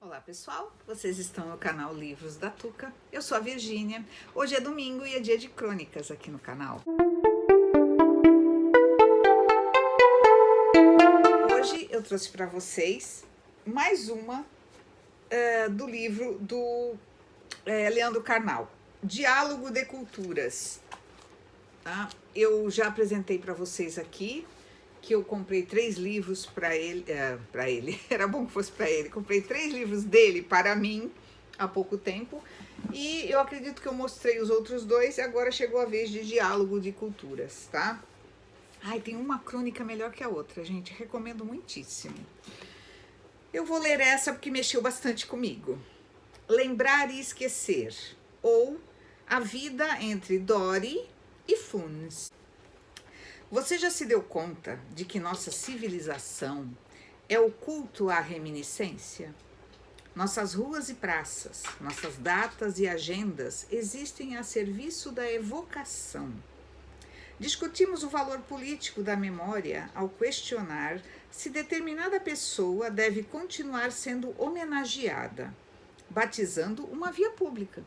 Olá pessoal, vocês estão no canal Livros da Tuca. Eu sou a Virgínia. Hoje é domingo e é dia de crônicas aqui no canal. Hoje eu trouxe para vocês mais uma do livro do Leandro Carnal, Diálogo de Culturas. Tá? Eu já apresentei para vocês aqui que eu comprei 3 livros para ele, era bom que fosse para ele, comprei 3 livros dele para mim há pouco tempo, e eu acredito que eu mostrei os outros 2 e agora chegou a vez de Diálogo de Culturas, tá? Ai, tem uma crônica melhor que a outra, gente, recomendo muitíssimo. Eu vou ler essa porque mexeu bastante comigo. Lembrar e Esquecer, ou A Vida entre Dory e Funes. Você já se deu conta de que nossa civilização é o culto à reminiscência? Nossas ruas e praças, nossas datas e agendas existem a serviço da evocação. Discutimos o valor político da memória ao questionar se determinada pessoa deve continuar sendo homenageada, batizando uma via pública.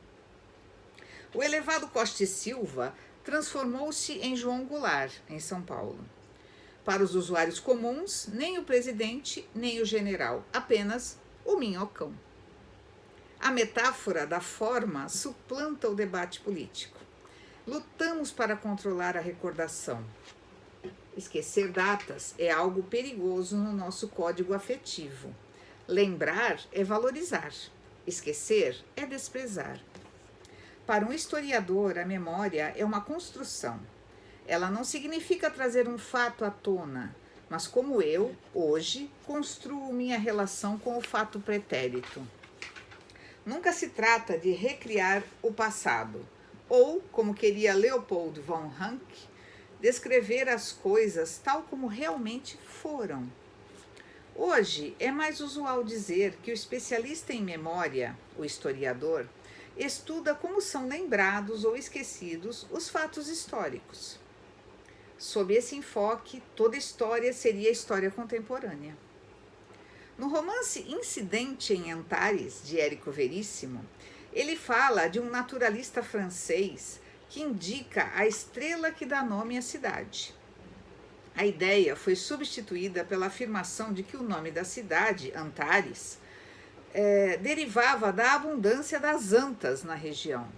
O elevado Costa e Silva transformou-se em João Goulart, em São Paulo. Para os usuários comuns, nem o presidente, nem o general, apenas o minhocão. A metáfora da forma suplanta o debate político. Lutamos para controlar a recordação. Esquecer datas é algo perigoso no nosso código afetivo. Lembrar é valorizar. Esquecer é desprezar. Para um historiador, a memória é uma construção. Ela não significa trazer um fato à tona, mas como eu, hoje, construo minha relação com o fato pretérito. Nunca se trata de recriar o passado, ou, como queria Leopold von Ranke, descrever as coisas tal como realmente foram. Hoje, é mais usual dizer que o especialista em memória, o historiador, estuda como são lembrados ou esquecidos os fatos históricos. Sob esse enfoque, toda história seria história contemporânea. No romance Incidente em Antares, de Érico Veríssimo, ele fala de um naturalista francês que indica a estrela que dá nome à cidade. A ideia foi substituída pela afirmação de que o nome da cidade, Antares, derivava da abundância das antas na região.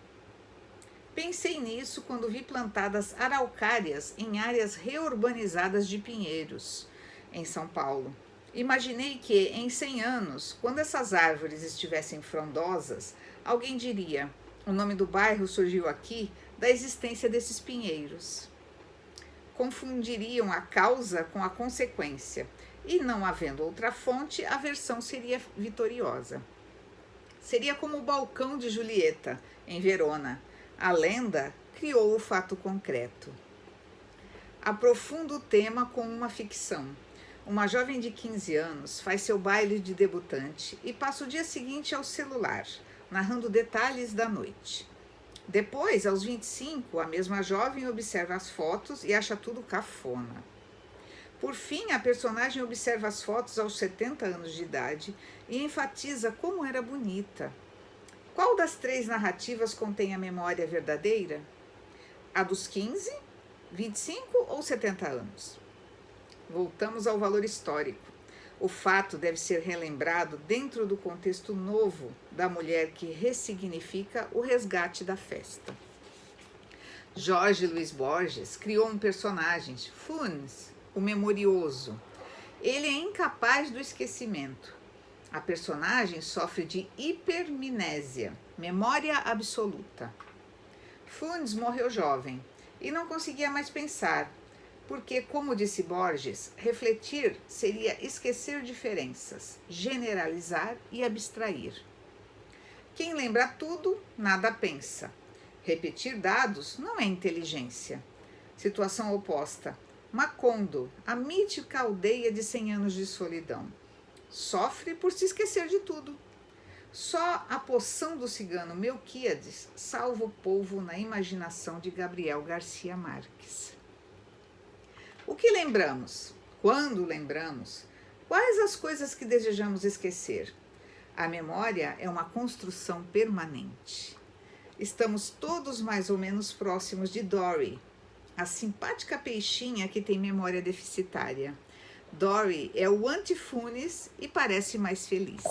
Pensei nisso quando vi plantadas araucárias em áreas reurbanizadas de pinheiros, em São Paulo. Imaginei que, em 100 anos, quando essas árvores estivessem frondosas, alguém diria: o nome do bairro surgiu aqui da existência desses pinheiros. Confundiriam a causa com a consequência, e não havendo outra fonte, a versão seria vitoriosa. Seria como o balcão de Julieta, em Verona. A lenda criou o fato concreto. Aprofundo o tema com uma ficção. Uma jovem de 15 anos faz seu baile de debutante e passa o dia seguinte ao celular, narrando detalhes da noite. Depois, aos 25, a mesma jovem observa as fotos e acha tudo cafona. Por fim, a personagem observa as fotos aos 70 anos de idade e enfatiza como era bonita. Qual das 3 narrativas contém a memória verdadeira? A dos 15, 25 ou 70 anos? Voltamos ao valor histórico. O fato deve ser relembrado dentro do contexto novo da mulher que ressignifica o resgate da festa. Jorge Luiz Borges criou um personagem, Funes, o memorioso. Ele é incapaz do esquecimento. A personagem sofre de hipermnésia, memória absoluta. Funes morreu jovem e não conseguia mais pensar, porque, como disse Borges, refletir seria esquecer diferenças, generalizar e abstrair. Quem lembra tudo, nada pensa. Repetir dados não é inteligência. Situação oposta. Macondo, a mítica aldeia de 100 anos de solidão. Sofre por se esquecer de tudo. Só a poção do cigano Melquíades salva o povo na imaginação de Gabriel Garcia Marques. O que lembramos? Quando lembramos? Quais as coisas que desejamos esquecer? A memória é uma construção permanente. Estamos todos mais ou menos próximos de Dory, a simpática peixinha que tem memória deficitária. Dory é o anti-Funes e parece mais feliz.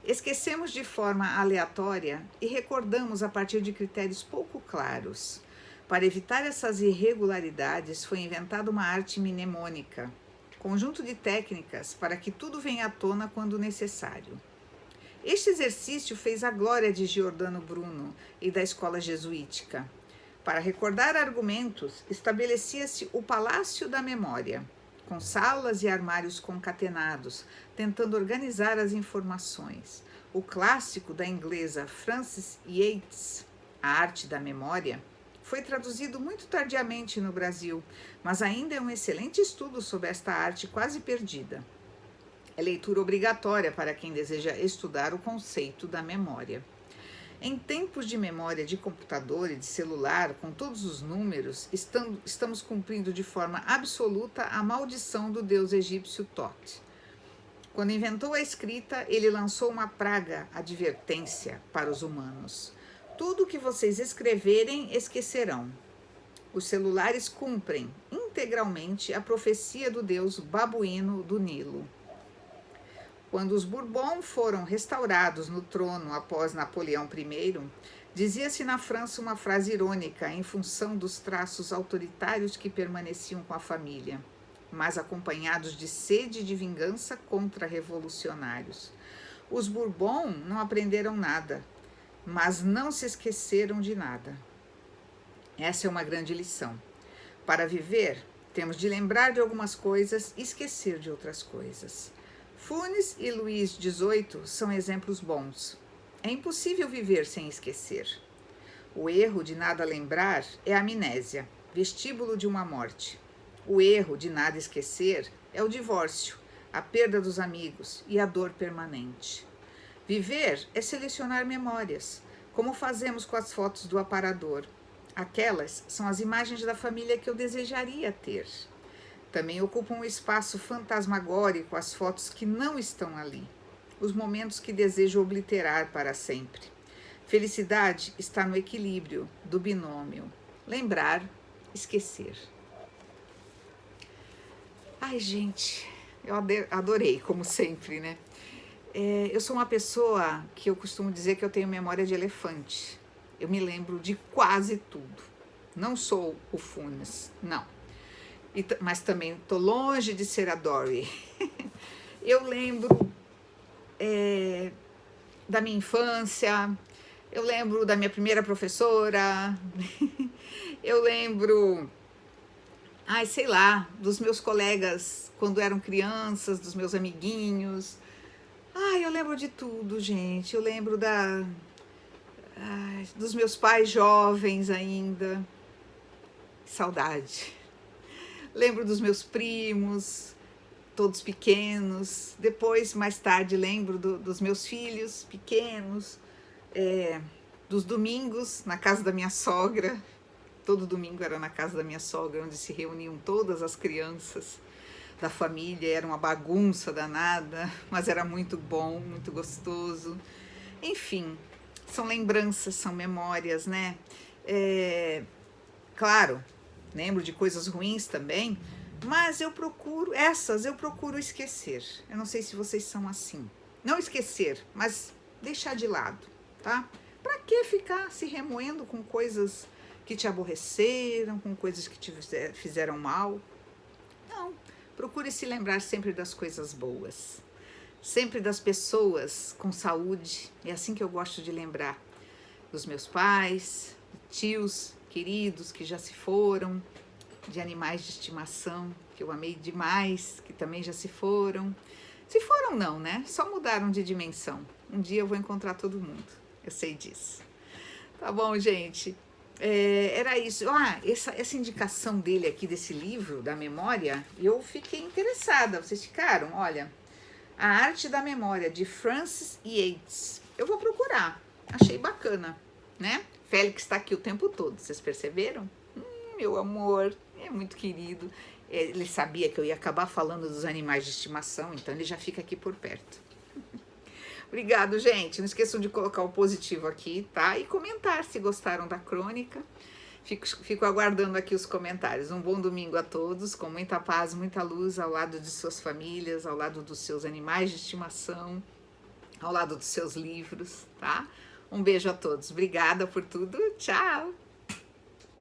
Esquecemos de forma aleatória e recordamos a partir de critérios pouco claros. Para evitar essas irregularidades, foi inventada uma arte mnemônica, conjunto de técnicas para que tudo venha à tona quando necessário. Este exercício fez a glória de Giordano Bruno e da escola jesuítica. Para recordar argumentos, estabelecia-se o Palácio da Memória, com salas e armários concatenados, tentando organizar as informações. O clássico da inglesa Frances Yates, A Arte da Memória, foi traduzido muito tardiamente no Brasil, mas ainda é um excelente estudo sobre esta arte quase perdida. É leitura obrigatória para quem deseja estudar o conceito da memória. Em tempos de memória de computador e de celular, com todos os números, estamos cumprindo de forma absoluta a maldição do deus egípcio Thoth. Quando inventou a escrita, ele lançou uma praga advertência para os humanos. Tudo que vocês escreverem, esquecerão. Os celulares cumprem integralmente a profecia do deus babuíno do Nilo. Quando os Bourbon foram restaurados no trono após Napoleão I, dizia-se na França uma frase irônica em função dos traços autoritários que permaneciam com a família, mas acompanhados de sede de vingança contra revolucionários. Os Bourbon não aprenderam nada, mas não se esqueceram de nada. Essa é uma grande lição. Para viver, temos de lembrar de algumas coisas e esquecer de outras coisas. Funes e Luís XVIII são exemplos bons. É impossível viver sem esquecer. O erro de nada lembrar é a amnésia, vestíbulo de uma morte. O erro de nada esquecer é o divórcio, a perda dos amigos e a dor permanente. Viver é selecionar memórias, como fazemos com as fotos do aparador. Aquelas são as imagens da família que eu desejaria ter. Também ocupam um espaço fantasmagórico as fotos que não estão ali, os momentos que desejo obliterar para sempre. Felicidade está no equilíbrio do binômio lembrar, esquecer. Ai, gente, eu adorei, como sempre, né? Eu sou uma pessoa que eu costumo dizer que eu tenho memória de elefante. Eu me lembro de quase tudo. Não sou o Funes, não. Mas também estou longe de ser a Dory. Eu lembro da minha infância, eu lembro da minha primeira professora, eu lembro, sei lá, dos meus colegas quando eram crianças, dos meus amiguinhos. Eu lembro de tudo, gente. Eu lembro dos meus pais jovens ainda. Saudade. Lembro dos meus primos, todos pequenos. Depois, mais tarde, lembro dos meus filhos pequenos, dos domingos na casa da minha sogra. Todo domingo era na casa da minha sogra, onde se reuniam todas as crianças da família. Era uma bagunça danada, mas era muito bom, muito gostoso. Enfim, são lembranças, são memórias, né? Claro, lembro de coisas ruins também, mas eu procuro esquecer. Eu não sei se vocês são assim. Não esquecer, mas deixar de lado, tá? Pra que ficar se remoendo com coisas que te aborreceram, com coisas que te fizeram mal? Não, procure se lembrar sempre das coisas boas, sempre das pessoas com saúde. É assim que eu gosto de lembrar dos meus pais, tios queridos que já se foram, de animais de estimação que eu amei demais, que também já se foram. Se foram não, né? Só mudaram de dimensão. Um dia eu vou encontrar todo mundo, eu sei disso. Tá bom, gente? Era isso. Essa indicação dele aqui, desse livro, da memória, eu fiquei interessada. Vocês ficaram? Olha, A Arte da Memória, de Frances Yates. Eu vou procurar. Achei bacana, né? Félix está aqui o tempo todo, vocês perceberam? Meu amor, é muito querido. Ele sabia que eu ia acabar falando dos animais de estimação, então ele já fica aqui por perto. Obrigado, gente. Não esqueçam de colocar o positivo aqui, tá? E comentar se gostaram da crônica. Fico aguardando aqui os comentários. Um bom domingo a todos, com muita paz, muita luz, ao lado de suas famílias, ao lado dos seus animais de estimação, ao lado dos seus livros, tá? Um beijo a todos. Obrigada por tudo. Tchau!